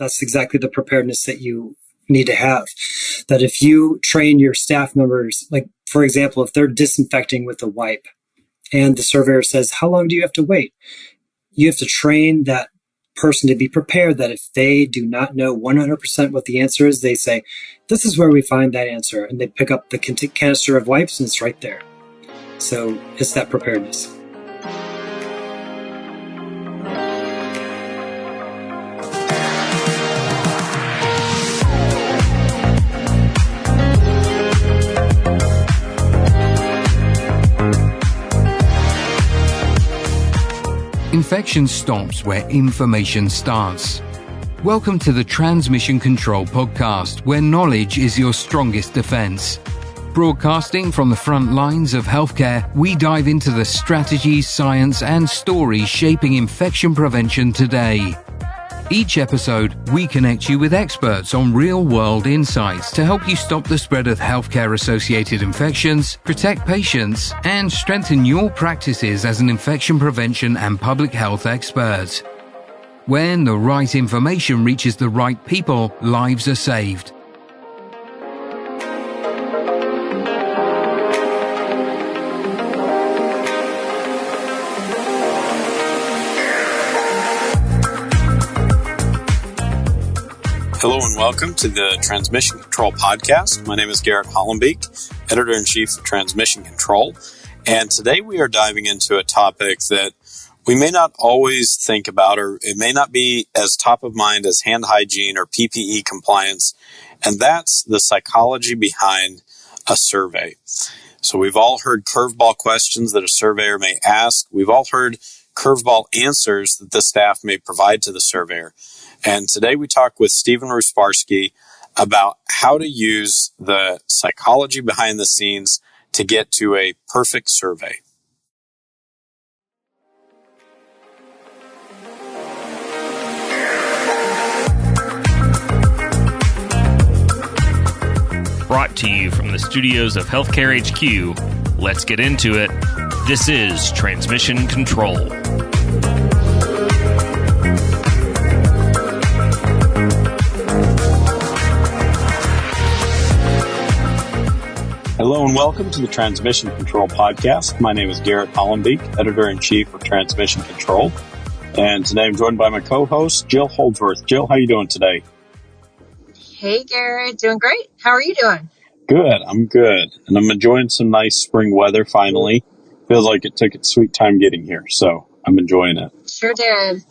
That's exactly the preparedness that you need to have. That if you train your staff members, like for example, if they're disinfecting with a wipe and the surveyor says, how long do you have to wait? You have to train that person to be prepared that if they do not know 100% what the answer is, they say, this is where we find that answer. And they pick up the canister of wipes and it's right there. So it's that preparedness. Infection stops where information starts. Welcome to the Transmission Control Podcast, where knowledge is your strongest defense. Broadcasting from the front lines of healthcare, we dive into the strategies, science, and stories shaping infection prevention today. Each episode, we connect you with experts on real-world insights to help you stop the spread of healthcare-associated infections, protect patients, and strengthen your practices as an infection prevention and public health expert. When the right information reaches the right people, lives are saved. Hello and welcome to the Transmission Control Podcast. My name is Garrett Hollenbeek, Editor-in-Chief of Transmission Control. And today we are diving into a topic that we may not always think about, or it may not be as top of mind as hand hygiene or PPE compliance. And that's the psychology behind a survey. So we've all heard curveball questions that a surveyor may ask. We've all heard curveball answers that the staff may provide to the surveyor. And today we talk with Stephen Rusbarsky about how to use the psychology behind the scenes to get to a perfect survey. Brought to you from the studios of Healthcare HQ, let's get into it. This is Transmission Control. Hello and welcome to the Transmission Control Podcast. My name is Garrett Hollenbeek, Editor-in-Chief of Transmission Control. And today I'm joined by my co-host, Jill Holdsworth. Jill, how are you doing today? Hey, Garrett. Doing great. How are you doing? Good. I'm good. And I'm enjoying some nice spring weather finally. Feels like it took its sweet time getting here, so I'm enjoying it. Sure did.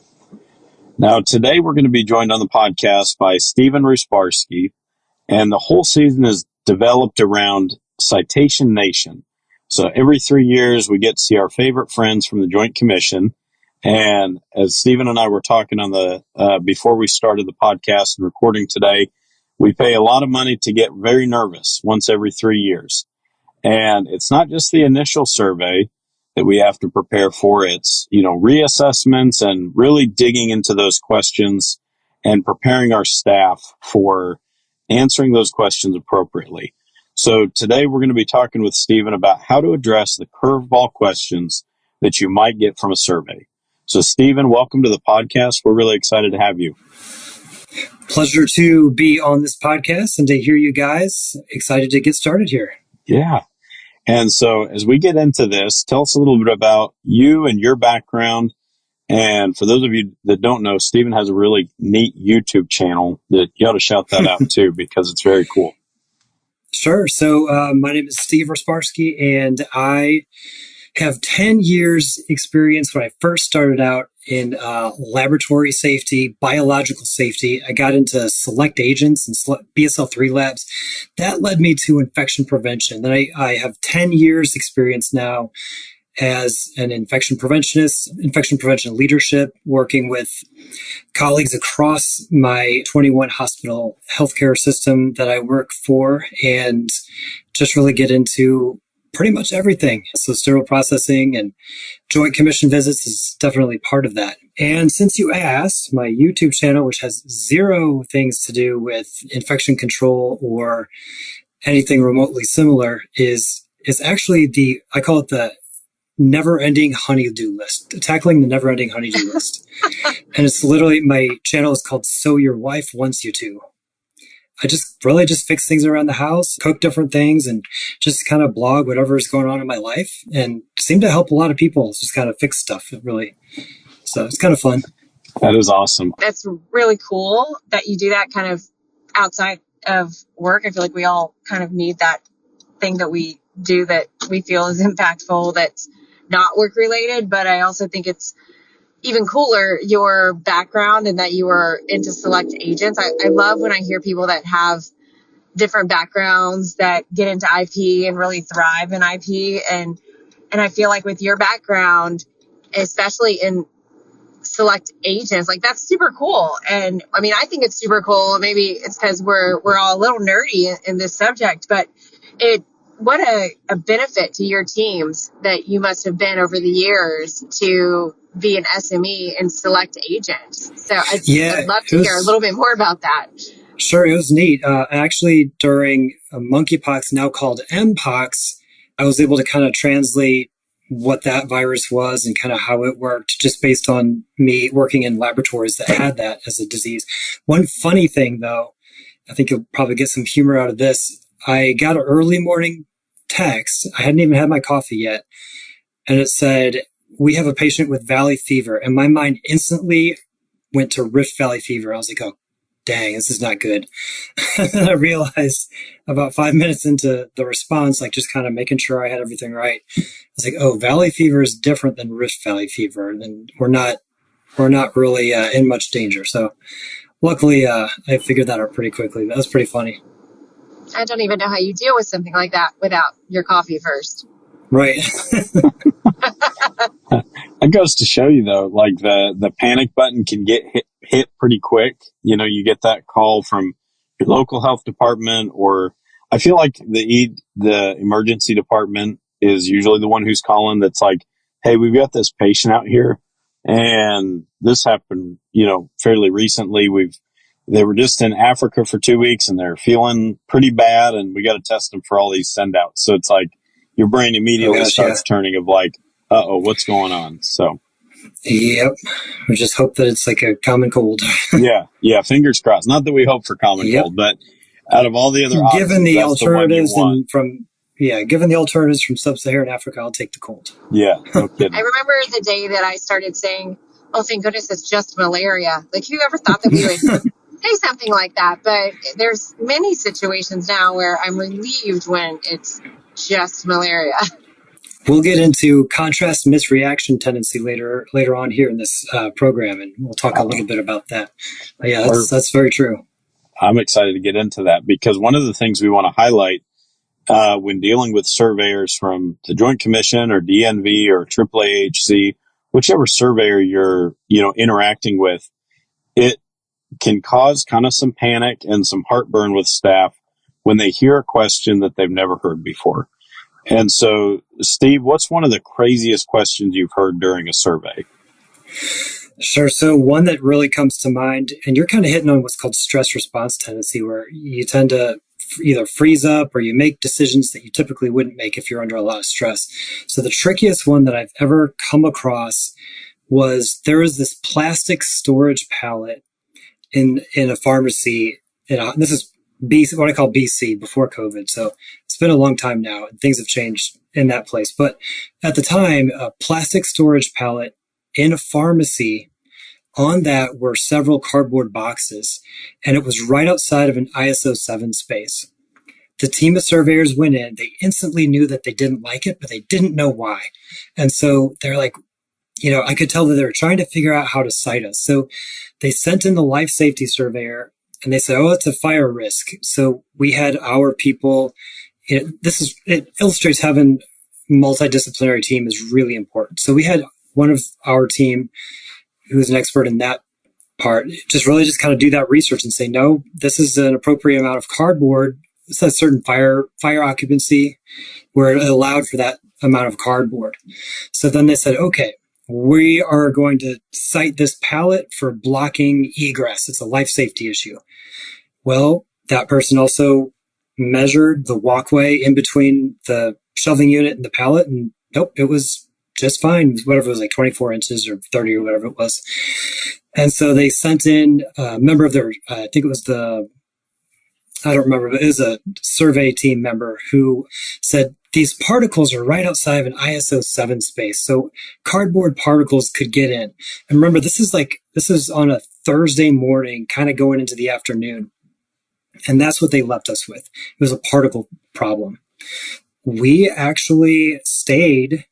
Now, today we're going to be joined on the podcast by Stephen Rusbarsky, and the whole season is developed around Citation Nation. So every 3 years we get to see our favorite friends from the Joint Commission. And as Stephen and I were talking on the before we started the podcast and recording today, we pay a lot of money to get very nervous once every 3 years. And it's not just the initial survey that we have to prepare for. It's, reassessments and really digging into those questions and preparing our staff for answering those questions appropriately. So today we're going to be talking with Stephen about how to address the curveball questions that you might get from a survey. So Stephen, welcome to the podcast. We're really excited to have you. Pleasure to be on this podcast and to hear you guys. Excited to get started here. Yeah. And so as we get into this, tell us a little bit about you and your background. And for those of you that don't know, Stephen has a really neat YouTube channel that you ought to shout that out too, because it's very cool. Sure. So my name is Steve Rusbarsky, and I have 10 years experience when I first started out in laboratory safety, biological safety. I got into select agents and BSL-3 labs. That led me to infection prevention. Then I have 10 years experience now as an infection preventionist, infection prevention leadership, working with colleagues across my 21 hospital healthcare system that I work for, and just really get into pretty much everything. So sterile processing and Joint Commission visits is definitely part of that. And since you asked, my YouTube channel, which has zero things to do with infection control or anything remotely similar, is actually I call it the never-ending honey-do list, tackling the never-ending honey-do list. And it's literally, my channel is called So Your Wife Wants You To. I just really just fix things around the house, cook different things, and just kind of blog whatever is going on in my life, and seem to help a lot of people just kind of fix stuff. So it's kind of fun. That is awesome. That's really cool that you do that kind of outside of work. I feel like we all kind of need that thing that we do that we feel is impactful that's not work related. But I also think it's even cooler, your background and that you were into select agents. I love when I hear people that have different backgrounds that get into IP and really thrive in IP. And I feel like with your background, especially in select agents, like that's super cool. And I mean, I think it's super cool. Maybe it's because we're all a little nerdy in this subject, but what a benefit to your teams that you must have been over the years to be an SME and select agent. So I'd love to hear a little bit more about that. Sure, it was neat. Actually, during monkeypox, now called Mpox, I was able to kind of translate what that virus was and kind of how it worked just based on me working in laboratories that had that as a disease. One funny thing, though, I think you'll probably get some humor out of this. I got an early morning text. I hadn't even had my coffee yet. And it said, "We have a patient with valley fever." And my mind instantly went to Rift Valley fever. I was like, oh, dang, this is not good. And I realized about 5 minutes into the response, like just kind of making sure I had everything right. I was like, oh, valley fever is different than Rift Valley fever. And we're not really in much danger. So luckily, I figured that out pretty quickly. That was pretty funny. I don't even know how you deal with something like that without your coffee first. Right. That goes to show you, though, like the panic button can get hit pretty quick. You know, you get that call from your local health department, or I feel like the emergency department is usually the one who's calling. That's like, hey, we've got this patient out here, and this happened, fairly recently. They were just in Africa for 2 weeks, and they're feeling pretty bad, and we got to test them for all these send outs. So it's like your brain immediately starts turning of like, uh-oh, what's going on? So, yep. We just hope that it's like a common cold. Yeah. Fingers crossed. Not that we hope for common cold, but out of all the other options, given the alternatives given the alternatives from sub-Saharan Africa, I'll take the cold. Yeah, no kidding. I remember the day that I started saying, "Oh, thank goodness it's just malaria." Like, who ever thought that we would say something like that? But there's many situations now where I'm relieved when it's just malaria. We'll get into contrast misreaction tendency later on here in this program, and we'll talk a little bit about that. But yeah, that's very true. I'm excited to get into that because one of the things we want to highlight when dealing with surveyors from the Joint Commission or DNV or AAAHC, whichever surveyor you're interacting with, it can cause kind of some panic and some heartburn with staff when they hear a question that they've never heard before. And so, Steve, what's one of the craziest questions you've heard during a survey? Sure. So one that really comes to mind, and you're kind of hitting on what's called stress response tendency, where you tend to either freeze up or you make decisions that you typically wouldn't make if you're under a lot of stress. So the trickiest one that I've ever come across was there was this plastic storage pallet in a pharmacy. This is BC, what I call BC, before COVID. So it's been a long time now, and things have changed in that place. But at the time, a plastic storage pallet in a pharmacy, on that were several cardboard boxes, and it was right outside of an ISO 7 space. The team of surveyors went in. They instantly knew that they didn't like it, but they didn't know why. And so they're like, I could tell that they were trying to figure out how to cite us. So they sent in the life safety surveyor, and they said, oh, it's a fire risk. So we had our people. It illustrates having a multidisciplinary team is really important. So we had one of our team who's an expert in that part, just kind of do that research and say, no, this is an appropriate amount of cardboard. It's a certain fire occupancy where it allowed for that amount of cardboard. So then they said, okay, we are going to cite this pallet for blocking egress. It's a life safety issue. Well, that person also measured the walkway in between the shelving unit and the pallet, and nope, it was just fine, whatever it was, like 24 inches or 30 or whatever it was. And so they sent in a member of their, I think it was I don't remember, but it was a survey team member who said, these particles are right outside of an ISO 7 space. So cardboard particles could get in. And remember, this is on a Thursday morning, kind of going into the afternoon. And that's what they left us with. It was a particle problem. We actually stayed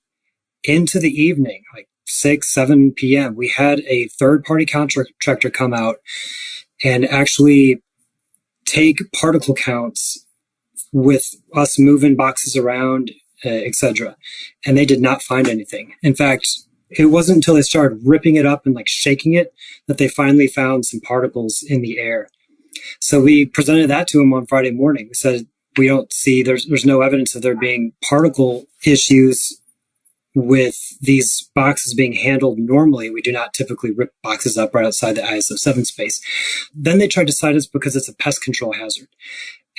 into the evening, like 6, 7 p.m. We had a third-party contractor come out and actually take particle counts with us moving boxes around, etc. And they did not find anything. In fact, it wasn't until they started ripping it up and like shaking it that they finally found some particles in the air. So we presented that to them on Friday morning. We said, we don't see, there's no evidence of there being particle issues with these boxes being handled normally. We do not typically rip boxes up right outside the ISO 7 space. Then they tried to cite us because it's a pest control hazard.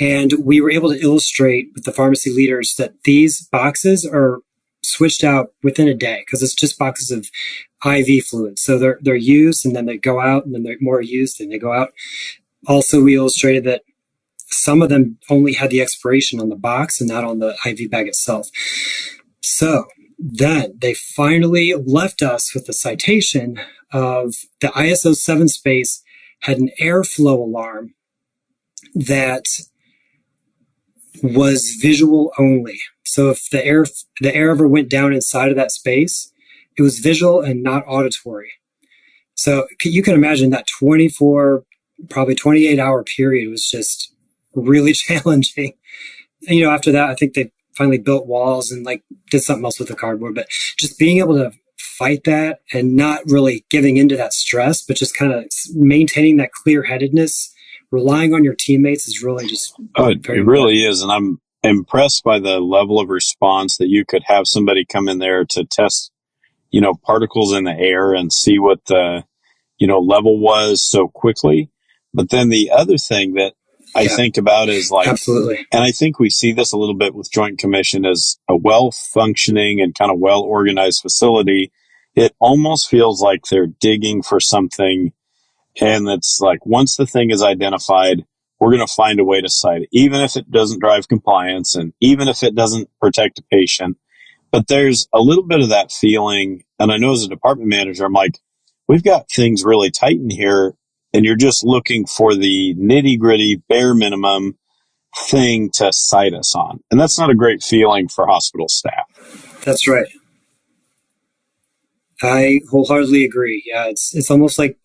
And we were able to illustrate with the pharmacy leaders that these boxes are switched out within a day because it's just boxes of IV fluid. So they're used and then they go out, and then they're more used and they go out. Also, we illustrated that some of them only had the expiration on the box and not on the IV bag itself. So then they finally left us with the citation of the ISO 7 space had an airflow alarm that was visual only. So if the air ever went down inside of that space, it was visual and not auditory. So you can imagine that probably 28-hour period was just really challenging. And, after that, I think they finally built walls and like did something else with the cardboard, but just being able to fight that and not really giving into that stress, but just kind of maintaining that clear-headedness, relying on your teammates is really just it really is. And I'm impressed by the level of response that you could have somebody come in there to test, particles in the air and see what the, level was so quickly. But then the other thing that I think about is like, absolutely. And I think we see this a little bit with Joint Commission as a well-functioning and kind of well-organized facility. It almost feels like they're digging for something. And it's like, once the thing is identified, we're going to find a way to cite it, even if it doesn't drive compliance and even if it doesn't protect a patient. But there's a little bit of that feeling. And I know as a department manager, I'm like, we've got things really tight in here. And you're just looking for the nitty gritty, bare minimum thing to cite us on. And that's not a great feeling for hospital staff. That's right. I wholeheartely agree. Yeah, it's almost like,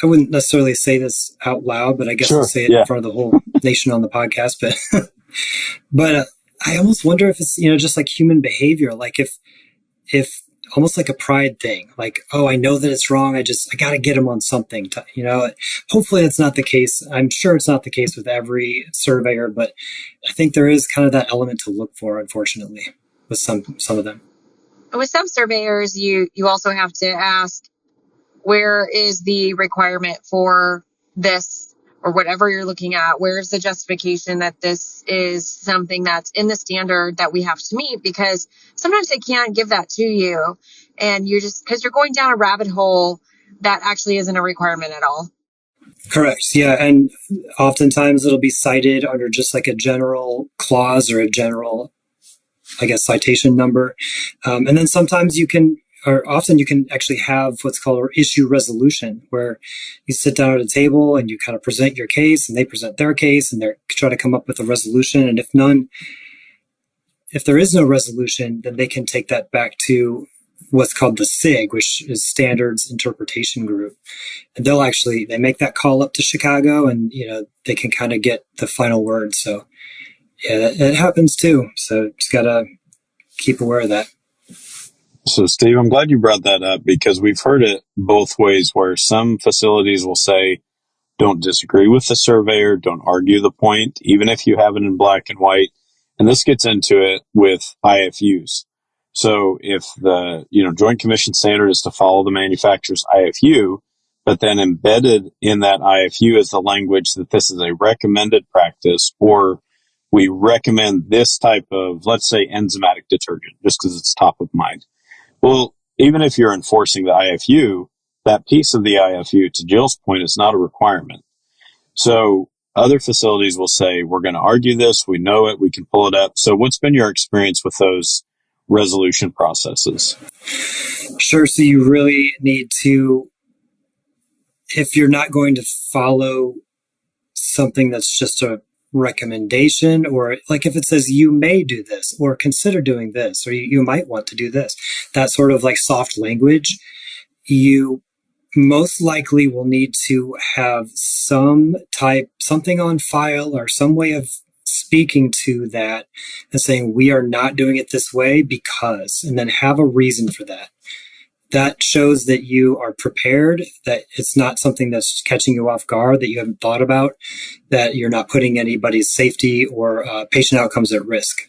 I wouldn't necessarily say this out loud, but I guess I'll say it in front of the whole nation on the podcast. But I almost wonder if it's, just like human behavior, like if almost like a pride thing, like, oh, I know that it's wrong. I got to get them on something, hopefully that's not the case. I'm sure it's not the case with every surveyor, but I think there is kind of that element to look for, unfortunately, with some of them. With some surveyors, you also have to ask, where is the requirement for this or whatever you're looking at? Where's the justification that this is something that's in the standard that we have to meet? Because sometimes they can't give that to you. And because you're going down a rabbit hole that actually isn't a requirement at all. Correct. Yeah. And oftentimes it'll be cited under just like a general clause or a general, I guess, citation number. And then sometimes often you can actually have what's called an issue resolution, where you sit down at a table and you kind of present your case and they present their case and they try to come up with a resolution. And if there is no resolution, then they can take that back to what's called the SIG, which is Standards Interpretation Group. And they make that call up to Chicago and, they can kind of get the final word. So yeah, it happens too. So just got to keep aware of that. So, Steve, I'm glad you brought that up because we've heard it both ways, where some facilities will say, don't disagree with the surveyor, don't argue the point, even if you have it in black and white. And this gets into it with IFUs. So if the Joint Commission standard is to follow the manufacturer's IFU, but then embedded in that IFU is the language that this is a recommended practice, or we recommend this type of, let's say, enzymatic detergent, just because it's top of mind. Well, even if you're enforcing the IFU, that piece of the IFU, to Jill's point, is not a requirement. So other facilities will say, we're going to argue this. We know it. We can pull it up. So what's been your experience with those resolution processes? Sure. So you really need to, if you're not going to follow something that's just a recommendation, or like if it says you may do this or consider doing this, or you might want to do this, that sort of like soft language, you most likely will need to have something on file or some way of speaking to that and saying, we are not doing it this way because, and then have a reason for that. That shows that you are prepared, that it's not something that's catching you off guard, that you haven't thought about, that you're not putting anybody's safety or patient outcomes at risk.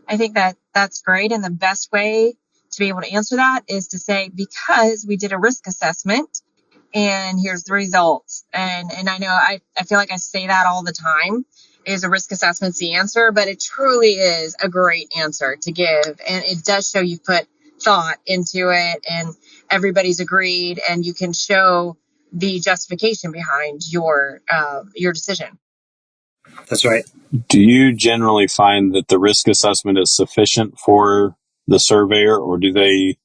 I think that that's great. And the best way to be able to answer that is to say, because we did a risk assessment and here's the results. And I know I feel like I say that all the time, is a risk assessment's the answer, but it truly is a great answer to give. And it does show you've put thought into it and everybody's agreed, and you can show the justification behind your decision. That's right. Do you generally find that the risk assessment is sufficient for the surveyor, or do they,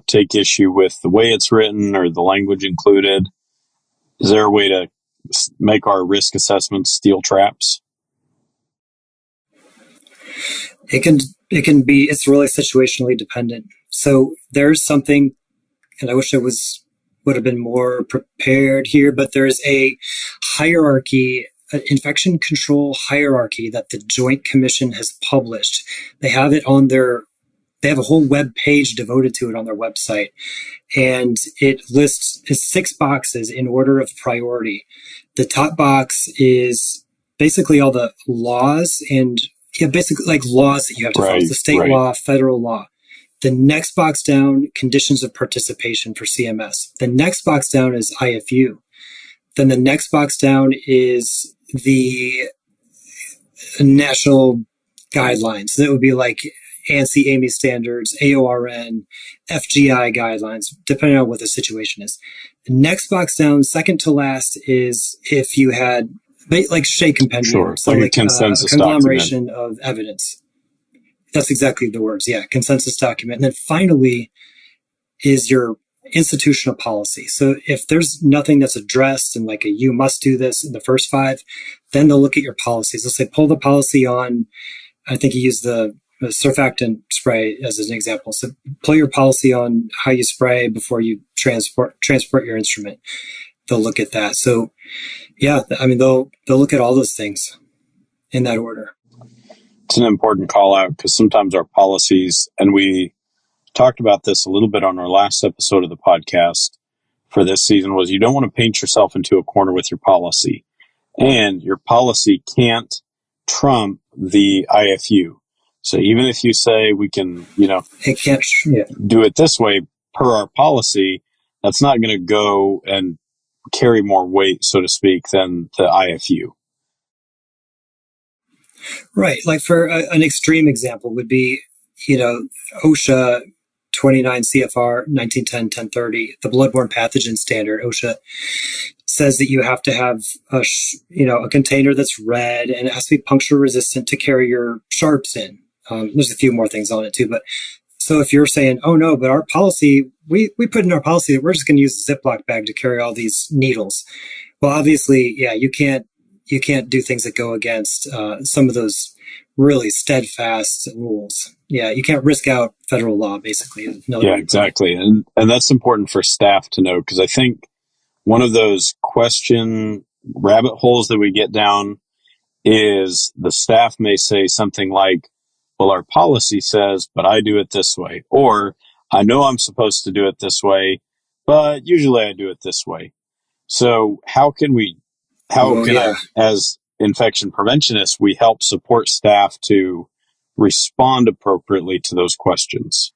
take issue with the way it's written or the language included? Is there a way to make our risk assessments steel traps? It can be, it's really situationally dependent. So there's something, and I wish I would have been more prepared here, but there's a hierarchy, an infection control hierarchy that the Joint Commission has published. They have it on they have a whole web page devoted to it on their website. And it lists 6 boxes in order of priority. The top box is basically all the laws and basically like laws that you have to follow. The state law, federal law. The next box down, conditions of participation for CMS. The next box down is IFU. Then the next box down is the national guidelines. That would be like ANSI, AMI standards, AORN, FGI guidelines, depending on what the situation is. The next box down, second to last, is if you had like Shea compendium, so like a conglomeration document of evidence. That's exactly the words. Yeah, consensus document. And then finally is your institutional policy. So if there's nothing that's addressed and like you must do this in the first 5, then they'll look at your policies. They'll say, pull the policy on, I think you use the surfactant spray as an example. So pull your policy on how you spray before you transport your instrument. They'll look at that. So yeah, I mean, they'll look at all those things in that order. It's an important call out because sometimes our policies, and we talked about this a little bit on our last episode of the podcast for this season, was you don't want to paint yourself into a corner with your policy. And your policy can't trump the IFU. So even if you say we can, it can't do it this way per our policy, that's not going to go and carry more weight, so to speak, than the IFU. Right. Like for an extreme example would be, OSHA 29 CFR 1910-1030, the bloodborne pathogen standard. OSHA says that you have to have a container that's red and it has to be puncture resistant to carry your sharps in. There's a few more things on it too, but so if you're saying, oh no, but our policy, we put in our policy that we're just going to use a Ziploc bag to carry all these needles. Well, obviously, yeah, you can't do things that go against some of those really steadfast rules. Yeah, you can't risk out federal law, basically. Yeah, exactly. And that's important for staff to know, because I think one of those question rabbit holes that we get down is the staff may say something like, well, our policy says, but I do it this way. Or I know I'm supposed to do it this way, but usually I do it this way. So how can I, as infection preventionists, we help support staff to respond appropriately to those questions?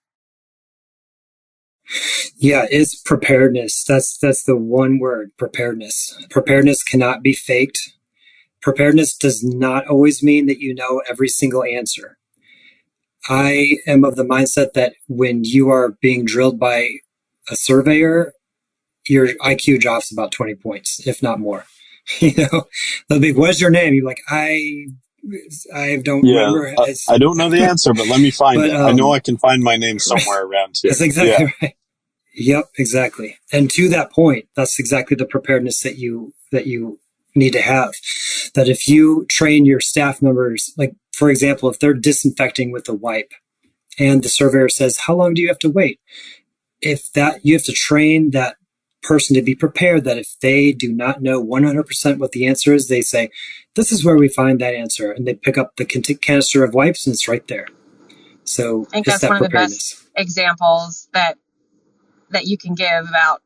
Yeah, it's preparedness. That's the one word, preparedness. Preparedness cannot be faked. Preparedness does not always mean that you know every single answer. I am of the mindset that when you are being drilled by a surveyor, your IQ drops about 20 points, if not more. They'll be, what's your name? You're like, I don't Yeah, remember. I don't know the answer, but let me find But it. I know I can find my name somewhere around here. that's exactly right. Yep, exactly. And to that point, that's exactly the preparedness that you need to have. That if you train your staff members, like for example, if they're disinfecting with a wipe and the surveyor says, how long do you have to wait? If that, you have to train that person to be prepared that if they do not know 100% what the answer is, they say, this is where we find that answer. And they pick up the canister of wipes and it's right there. So I think it's that's that one of the preparedness. best examples that you can give about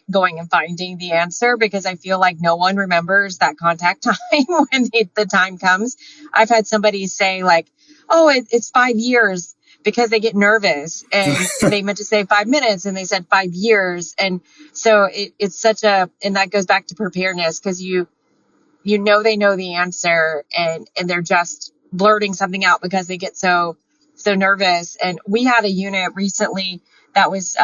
going and finding the answer, because I feel like no one remembers that contact time when the time comes. I've had somebody say like, oh, it's 5 years, because they get nervous and they meant to say 5 minutes and they said 5 years. And so it's such and that goes back to preparedness, because they know the answer and they're just blurting something out because they get so nervous. And we had a unit recently that was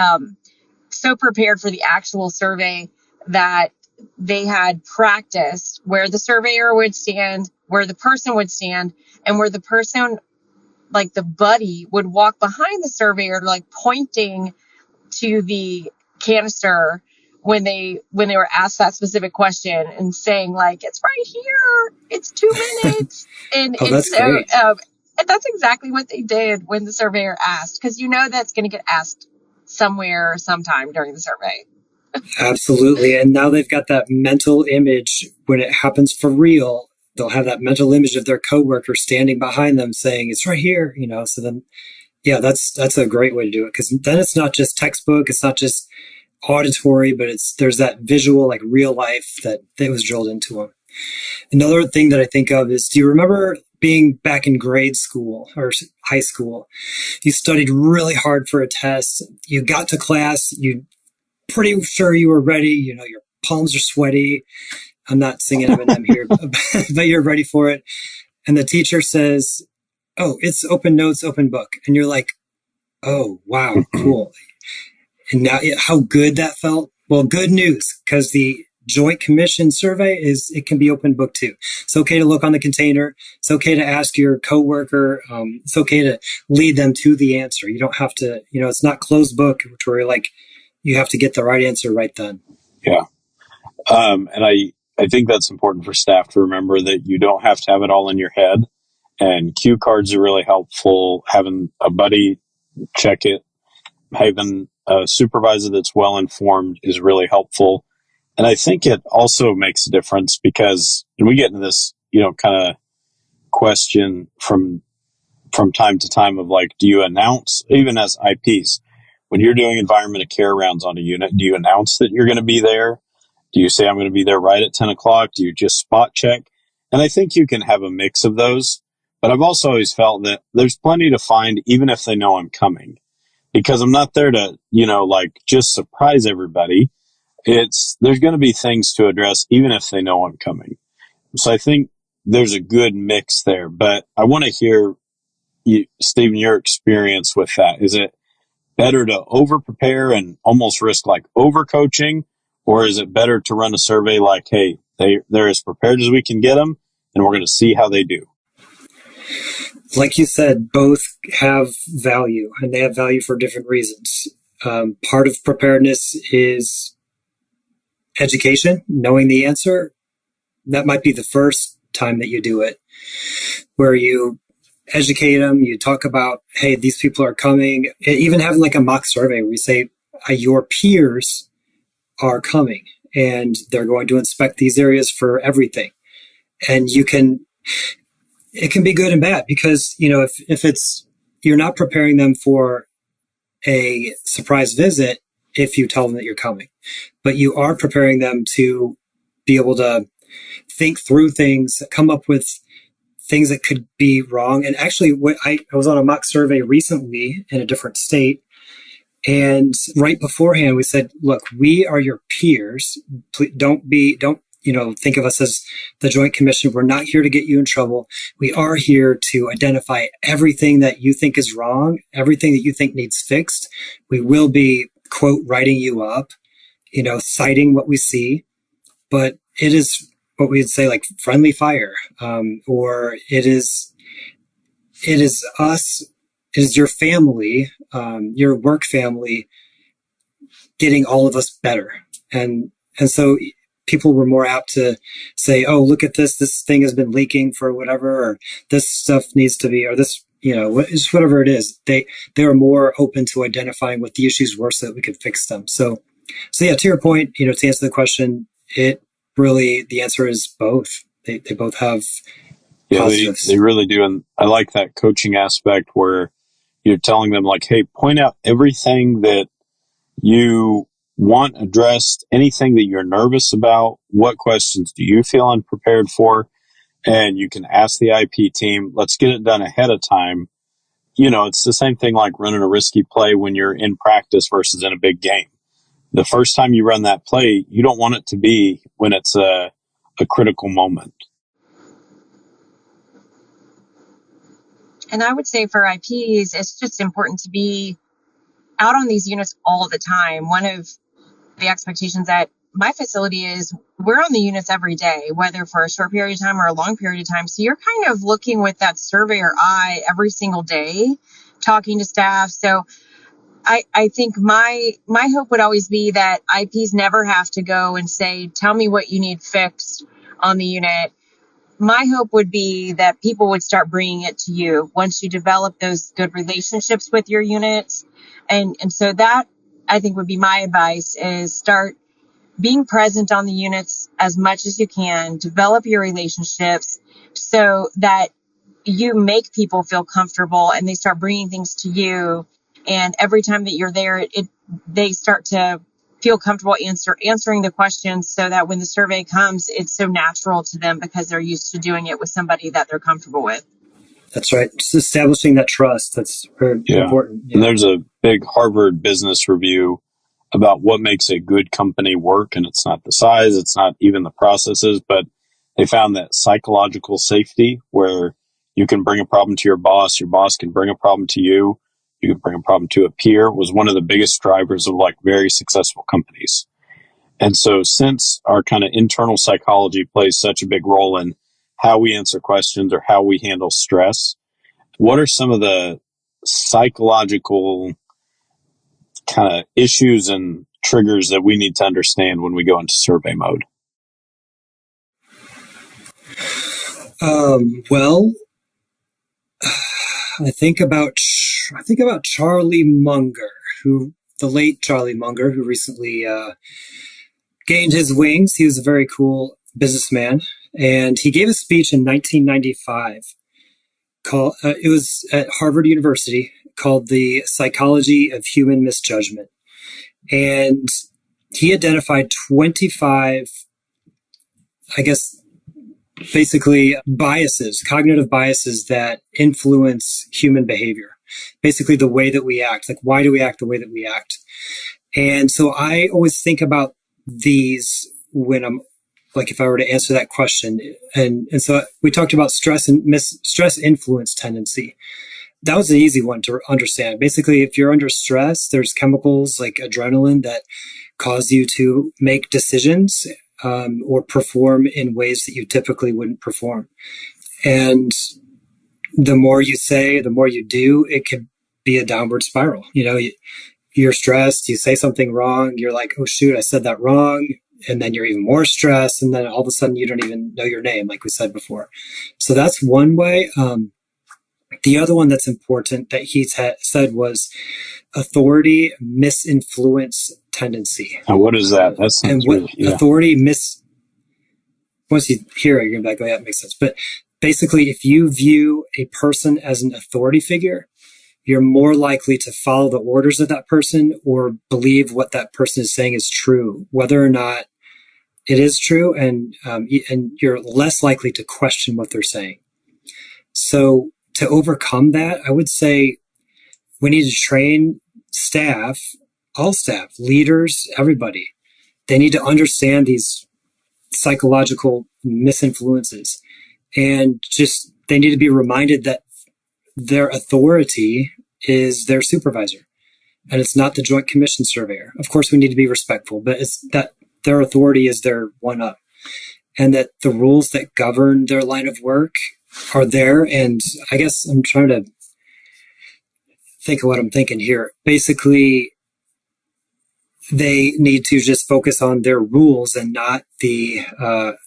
so prepared for the actual survey that they had practiced where the surveyor would stand, where the person would stand, and where the person, like the buddy, would walk behind the surveyor, like pointing to the canister when they were asked that specific question and saying like, it's right here, it's 2 minutes. And Oh, that's so great. and that's exactly what they did when the surveyor asked, because that's going to get asked somewhere sometime during the survey. Absolutely. And now they've got that mental image when it happens for real. They'll have that mental image of their coworker standing behind them saying, it's right here, So then, yeah, that's a great way to do it. Because then it's not just textbook. It's not just auditory, but there's that visual, like real life that was drilled into them. Another thing that I think of is, do you remember being back in grade school or high school? You studied really hard for a test. You got to class. You pretty sure you were ready. Your palms are sweaty. I'm not singing Eminem here, but you're ready for it. And the teacher says, oh, it's open notes, open book. And you're like, oh, wow, cool. And now how good that felt. Well, good news, because the Joint Commission survey it can be open book too. It's okay to look on the container. It's okay to ask your coworker. It's okay to lead them to the answer. You don't have to, it's not closed book, which where like, you have to get the right answer right then. Yeah. And I think that's important for staff to remember, that you don't have to have it all in your head. And cue cards are really helpful. Having a buddy check it, having a supervisor that's well informed is really helpful. And I think it also makes a difference because, and we get into this, kind of question from time to time of like, do you announce, even as IPs, when you're doing environment of care rounds on a unit, do you announce that you're going to be there? Do you say I'm going to be there right at 10 o'clock? Do you just spot check? And I think you can have a mix of those. But I've also always felt that there's plenty to find, even if they know I'm coming, because I'm not there to, just surprise everybody. There's going to be things to address, even if they know I'm coming. So I think there's a good mix there. But I want to hear Stephen, your experience with that. Is it better to over prepare and almost risk like over coaching, or is it better to run a survey like, hey, they're as prepared as we can get them, and we're going to see how they do? Like you said, both have value, and they have value for different reasons. Part of preparedness is education, knowing the answer. That might be the first time that you do it, where you educate them, you talk about, hey, these people are coming, even having like a mock survey where you say, your peers are coming and they're going to inspect these areas for everything. And it can be good and bad because, if it's, you're not preparing them for a surprise visit if you tell them that you're coming, but you are preparing them to be able to think through things, come up with things that could be wrong. And actually, I was on a mock survey recently in a different state. And right beforehand, we said, look, we are your peers. Please don't think of us as the Joint Commission. We're not here to get you in trouble. We are here to identify everything that you think is wrong, everything that you think needs fixed. We will be, quote, writing you up, citing what we see, but it is what we'd say like friendly fire, or it is us, it is your family, your work family getting all of us better. And so people were more apt to say, oh, look at this thing has been leaking for whatever, or this stuff needs to be, or this, just whatever it is. They were more open to identifying what the issues were so that we could fix them. So yeah, to your point, to answer the question, the answer is both. They both have positives. They really do. And I like that coaching aspect where you're telling them like, hey, point out everything that you want addressed, anything that you're nervous about, what questions do you feel unprepared for? And you can ask the IP team, let's get it done ahead of time. It's the same thing like running a risky play when you're in practice versus in a big game. The first time you run that play, you don't want it to be when it's a critical moment. And I would say for IPs, it's just important to be out on these units all the time. One of the expectations at my facility is we're on the units every day, whether for a short period of time or a long period of time. So you're kind of looking with that surveyor eye every single day, talking to staff. So I think my hope would always be that IPs never have to go and say, tell me what you need fixed on the unit. My hope would be that people would start bringing it to you once you develop those good relationships with your units. And so that, I think, would be my advice, is start being present on the units as much as you can, develop your relationships so that you make people feel comfortable and they start bringing things to you. And every time that you're there, they start to feel comfortable answering the questions so that when the survey comes, it's so natural to them because they're used to doing it with somebody that they're comfortable with. That's right. Just establishing that trust. That's very important. Yeah. And there's a big Harvard Business Review about what makes a good company work. And it's not the size, it's not even the processes, but they found that psychological safety, where you can bring a problem to your boss can bring a problem to you can bring a problem to a peer, was one of the biggest drivers of like very successful companies. And so since our kind of internal psychology plays such a big role in how we answer questions or how we handle stress, what are some of the psychological kind of issues and triggers that we need to understand when we go into survey mode? Well, I think about Charlie Munger, the late Charlie Munger, who recently gained his wings. He was a very cool businessman, and he gave a speech in 1995 called it was at Harvard University, called "The Psychology of Human Misjudgment," and he identified 25, I guess, basically cognitive biases that influence human behavior. Basically the way that we act, like why do we act the way that we act? And so I always think about these when I'm like, if I were to answer that question. And so we talked about stress influence tendency. That was an easy one to understand. Basically, if you're under stress, there's chemicals like adrenaline that cause you to make decisions or perform in ways that you typically wouldn't perform. And the more you say, the more you do, it could be a downward spiral. You're stressed, you say something wrong, you're like, oh shoot, I said that wrong. And then you're even more stressed. And then all of a sudden you don't even know your name, like we said before. So that's one way. The other one that's important that he said was authority misinfluence tendency. Now, what is that? That's authority once you hear it, you're going to be like, oh yeah, it makes sense. But basically, if you view a person as an authority figure, you're more likely to follow the orders of that person or believe what that person is saying is true, whether or not it is true, and you're less likely to question what they're saying. So to overcome that, I would say we need to train all staff, leaders, everybody. They need to understand these psychological misinfluences. And just they need to be reminded that their authority is their supervisor, and it's not the Joint Commission surveyor. Of course, we need to be respectful, but it's that their authority is their one up, and that the rules that govern their line of work are there. And I guess I'm trying to think of what I'm thinking here. Basically, they need to just focus on their rules and not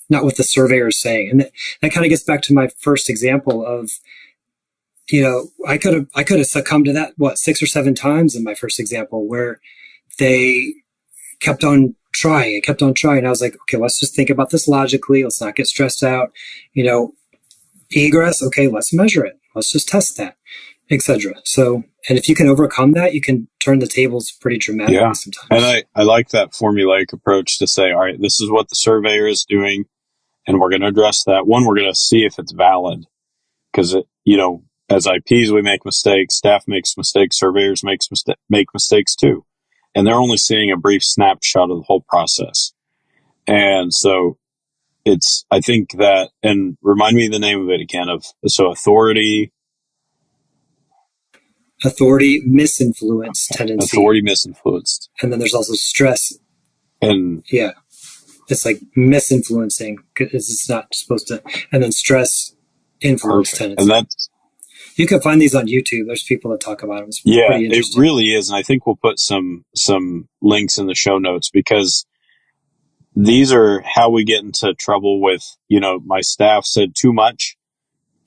what the surveyor is saying. And that kind of gets back to my first example of, I could have succumbed to that 6 or 7 times in my first example, where they kept on trying. I was like, okay, let's just think about this logically. Let's not get stressed out. Egress, okay, let's measure it. Let's just test that, etc. So, and if you can overcome that, you can turn the tables pretty dramatically sometimes. And I like that formulaic approach to say, all right, this is what the surveyor is doing, and we're going to address that. One, we're going to see if it's valid, because as IPs, we make mistakes, staff makes mistakes, surveyors make mistakes too. And they're only seeing a brief snapshot of the whole process. And so I think that, and remind me the name of it again, authority misinfluence tendency. Authority misinfluenced. And then there's also stress. And it's like misinfluencing because it's not supposed to. And then stress influence tendency. And that's, you can find these on YouTube. There's people that talk about them. It's pretty interesting. It really is. And I think we'll put some links in the show notes, because these are how we get into trouble with, my staff said too much,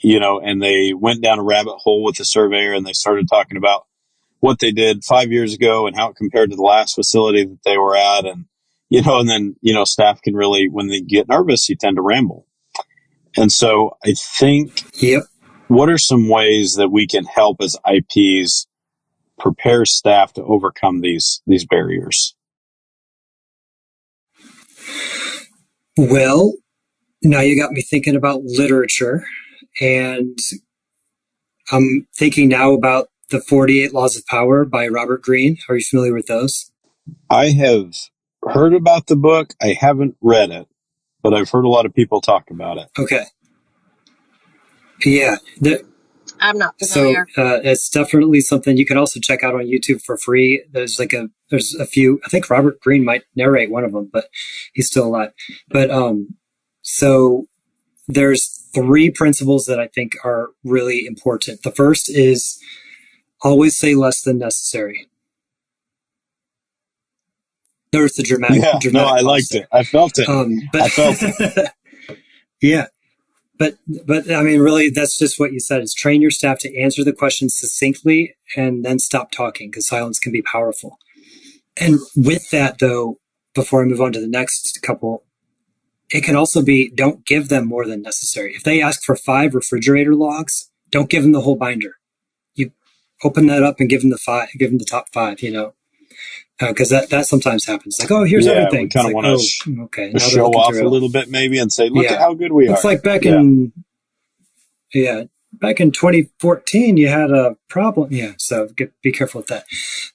and they went down a rabbit hole with the surveyor, and they started talking about what they did 5 years ago and how it compared to the last facility that they were at. And, and then, staff can really, when they get nervous, you tend to ramble. And so I think, what are some ways that we can help as IPs prepare staff to overcome these barriers? Well, now you got me thinking about literature, and I'm thinking now about the 48 Laws of Power by Robert Greene. Are you familiar with those? I have heard about the book. I haven't read it, but I've heard a lot of people talk about it. Okay. Yeah. I'm not familiar. So it's definitely something you can also check out on YouTube for free. There's a few. I think Robert Greene might narrate one of them, but he's still alive. But so there's 3 principles that I think are really important. The first is always say less than necessary. There's the dramatic. No, I liked it. I felt it. I felt it. Yeah. But I mean, really, that's just what you said, is train your staff to answer the questions succinctly and then stop talking, because silence can be powerful. And with that, though, before I move on to the next couple, it can also be, don't give them more than necessary. If they ask for 5 refrigerator logs, don't give them the whole binder. You open that up and give them the top 5, because that sometimes happens. Like, oh, here's everything. We kind of want to show off a little bit maybe and say, look at how good we are. It's like back in 2014, you had a problem. Yeah, so be careful with that.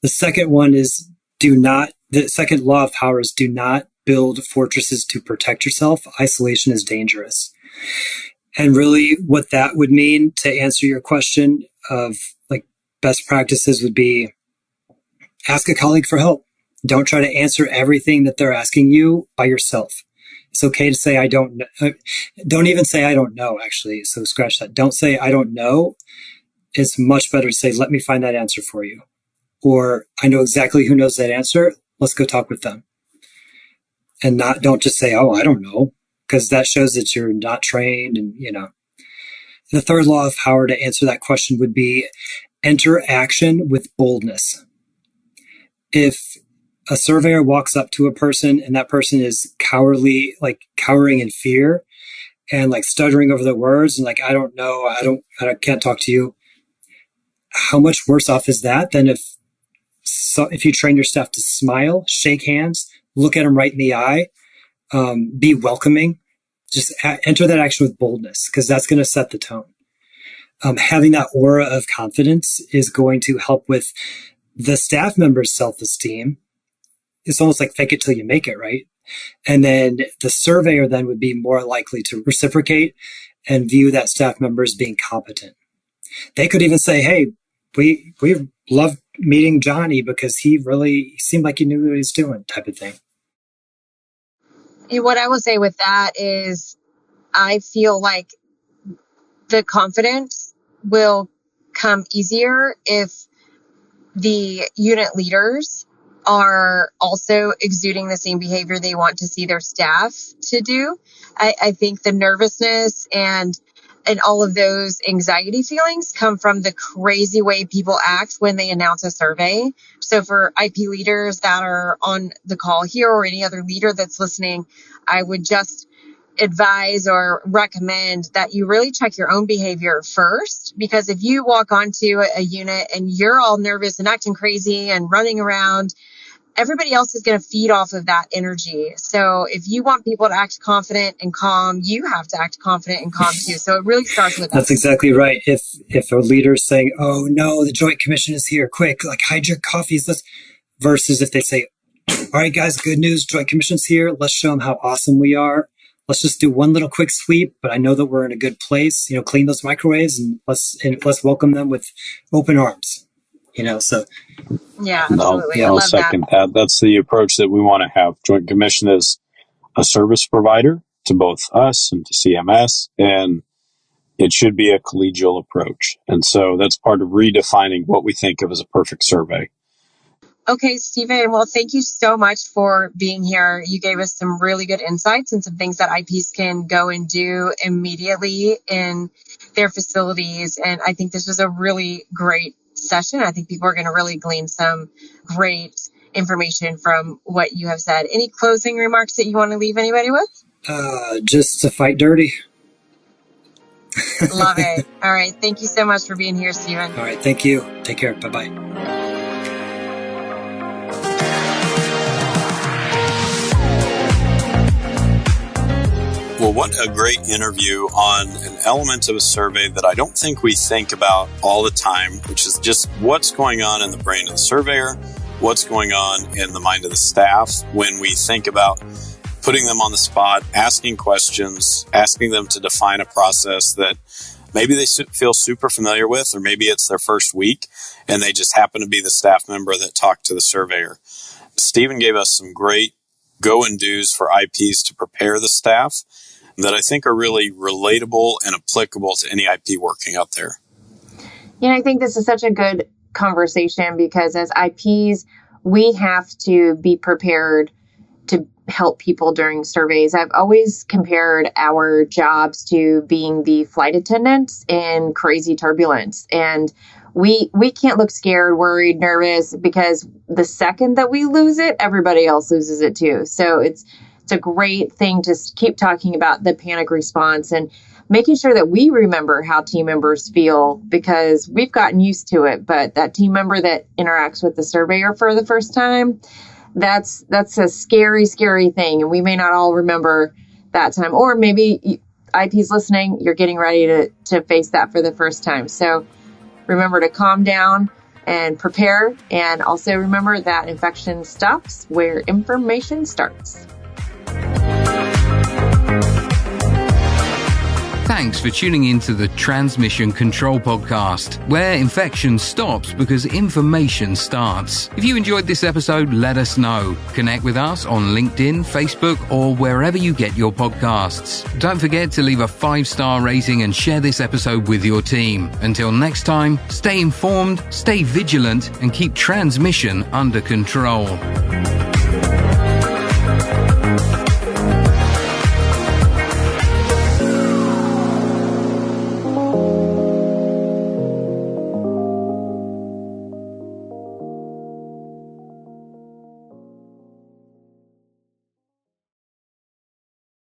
The second one is the second law of power is do not build fortresses to protect yourself. Isolation is dangerous. And really what that would mean, to answer your question of like best practices, would be ask a colleague for help. Don't try to answer everything that they're asking you by yourself. It's okay to say, I don't know. Don't even say, I don't know, actually. So scratch that. Don't say, I don't know. It's much better to say, let me find that answer for you. Or I know exactly who knows that answer. Let's go talk with them. And don't just say, oh, I don't know, because that shows that you're not trained. And, the third law of power, to answer that question, would be enter action with boldness. If a surveyor walks up to a person and that person is cowardly, like cowering in fear and like stuttering over the words and like, I don't know, I can't talk to you. How much worse off is that than if you train your staff to smile, shake hands, look at them right in the eye, be welcoming, just enter that action with boldness, because that's going to set the tone. Having that aura of confidence is going to help with the staff member's self-esteem. It's almost like fake it till you make it, right? And then the surveyor then would be more likely to reciprocate and view that staff member as being competent. They could even say, hey, we loved meeting Johnny because he really seemed like he knew what he was doing, type of thing. What I will say with that is I feel like the confidence will come easier if the unit leaders are also exuding the same behavior they want to see their staff to do. I think the nervousness and all of those anxiety feelings come from the crazy way people act when they announce a survey. So for IP leaders that are on the call here or any other leader that's listening, I would just advise or recommend that you really check your own behavior first, because if you walk onto a unit and you're all nervous and acting crazy and running around, everybody else is going to feed off of that energy. So if you want people to act confident and calm, you have to act confident and calm too. So it really starts with That's us. exactly right. If a leader is saying, oh no, the Joint Commission is here, quick, like hide your coffees, versus if they say, all right, guys, good news, Joint Commission's here. Let's show them how awesome we are. Let's just do one little quick sweep, but I know that we're in a good place. Clean those microwaves and let's welcome them with open arms. So yeah, absolutely. I I'll love second that. That's the approach that we want to have. Joint Commission is a service provider to both us and to CMS, and it should be a collegial approach. And so that's part of redefining what we think of as a perfect survey. Okay, Stephen, well, thank you so much for being here. You gave us some really good insights and some things that IPs can go and do immediately in their facilities. And I think this was a really great session. I think people are going to really glean some great information from what you have said. Any closing remarks that you want to leave anybody with? Just to fight dirty. Love it. All right. Thank you so much for being here, Stephen. All right. Thank you. Take care. Bye-bye. Well, what a great interview on an element of a survey that I don't think we think about all the time, which is just what's going on in the brain of the surveyor, what's going on in the mind of the staff when we think about putting them on the spot, asking questions, asking them to define a process that maybe they feel super familiar with, or maybe it's their first week and they just happen to be the staff member that talked to the surveyor. Stephen gave us some great go and do's for IPs to prepare the staff that I think are really relatable and applicable to any IP working out there. I think this is such a good conversation because as IPs, we have to be prepared to help people during surveys. I've always compared our jobs to being the flight attendants in crazy turbulence. And we can't look scared, worried, nervous, because the second that we lose it, everybody else loses it too. So it's a great thing to keep talking about the panic response and making sure that we remember how team members feel, because we've gotten used to it. But that team member that interacts with the surveyor for the first time, that's a scary, scary thing. And we may not all remember that time. Or maybe IPs listening, you're getting ready to face that for the first time. So remember to calm down and prepare. And also remember that infection stops where information starts. Thanks for tuning in to the Transmission Control Podcast, where infection stops because information starts. If you enjoyed this episode, let us know. Connect with us on LinkedIn, Facebook, or wherever you get your podcasts. Don't forget to leave a 5-star rating and share this episode with your team. Until next time, stay informed, stay vigilant, and keep transmission under control.